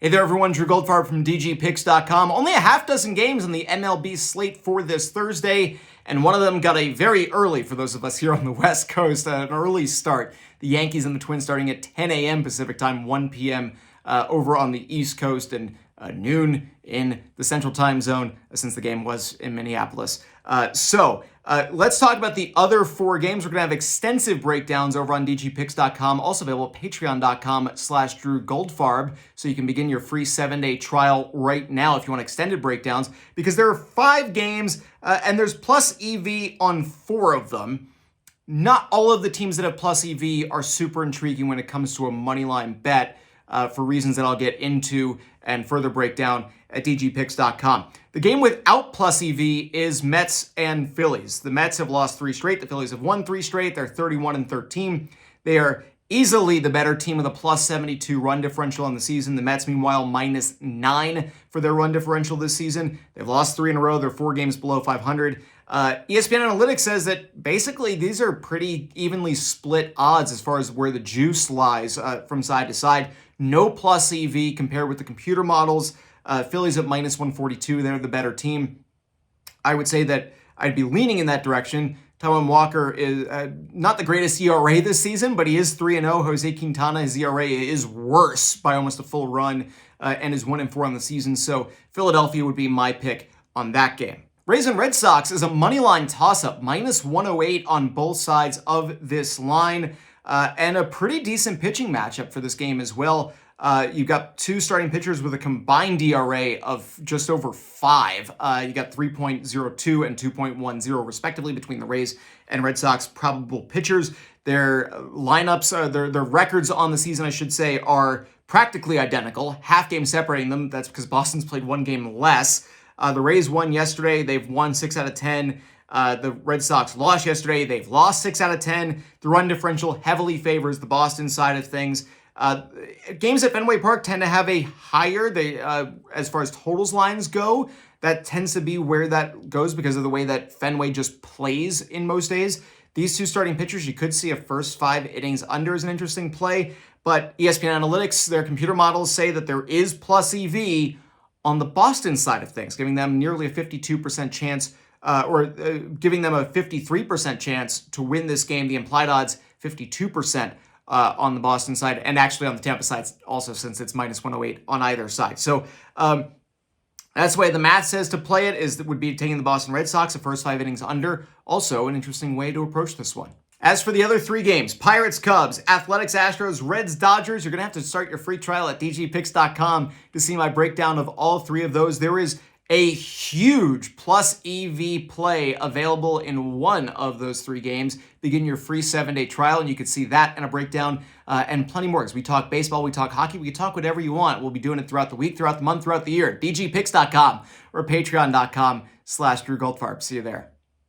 Hey there, everyone. Drew Goldfarb from DGPicks.com. Only a half dozen games on the MLB slate for this Thursday, and one of them got a very early, for those of us here on the West Coast, an early start. The Yankees and the Twins starting at 10 a.m. Pacific time, 1 p.m. Over on the East Coast, and noon in the Central Time Zone, since the game was in Minneapolis. Let's talk about the other four games. We're going to have extensive breakdowns over on DGPicks.com, also available at patreon.com/Drew Goldfarb, so you can begin your free 7-day trial right now if you want extended breakdowns, because there are 5 games, and there's plus EV on 4 of them. Not all of the teams that have plus EV are super intriguing when it comes to a moneyline bet, for reasons that I'll get into and further break down at DGPicks.com. The game without plus EV is Mets and Phillies. The Mets have lost 3 straight. The Phillies have won 3 straight. They're 31-13. They are easily the better team with a plus 72 run differential on the season. The Mets, meanwhile, minus 9 for their run differential this season. They've lost 3 in a row. They're 4 games below 500. ESPN Analytics says that basically these are pretty evenly split odds as far as where the juice lies from side to side. No plus EV compared with the computer models. Phillies at minus 142. They're the better team. I would say that I'd be leaning in that direction. Taijuan Walker is not the greatest ERA this season, but he is 3-0. Jose Quintana, his ERA is worse by almost a full run and is 1-4 on the season. So Philadelphia would be my pick on that game. Rays and Red Sox is a moneyline toss-up, minus 108 on both sides of this line, and a pretty decent pitching matchup for this game as well. You've got 2 starting pitchers with a combined ERA of just over 5. You got 3.02 and 2.10 respectively between the Rays and Red Sox probable pitchers. Their lineups, their records on the season, I should say, are practically identical. Half game separating them. That's because Boston's played 1 game less. The Rays won yesterday. They've won 6 out of 10. The Red Sox lost yesterday. They've lost 6 out of 10. The run differential heavily favors the Boston side of things. Games at Fenway Park tend to have a higher, as far as totals lines go, that tends to be where that goes because of the way that Fenway just plays in most days. These 2 starting pitchers, you could see a first 5 innings under as an interesting play, but ESPN Analytics, their computer models say that there is plus EV on the Boston side of things, giving them nearly a 52% chance, giving them a 53% chance to win this game. The implied odds, 52%. On the Boston side, and actually on the Tampa side also, since it's minus 108 on either side. So that's the way the math says to play it, would be taking the Boston Red Sox, the first 5 innings under. Also an interesting way to approach this one. As for the other 3 games, Pirates, Cubs, Athletics, Astros, Reds, Dodgers, you're going to have to start your free trial at DGPicks.com to see my breakdown of all 3 of those. There is a huge plus EV play available in one of those 3 games. Begin your free 7-day trial, and you can see that and a breakdown and plenty more. Because we talk baseball, we talk hockey, we can talk whatever you want. We'll be doing it throughout the week, throughout the month, throughout the year. DGPicks.com or patreon.com/Drew Goldfarb. See you there.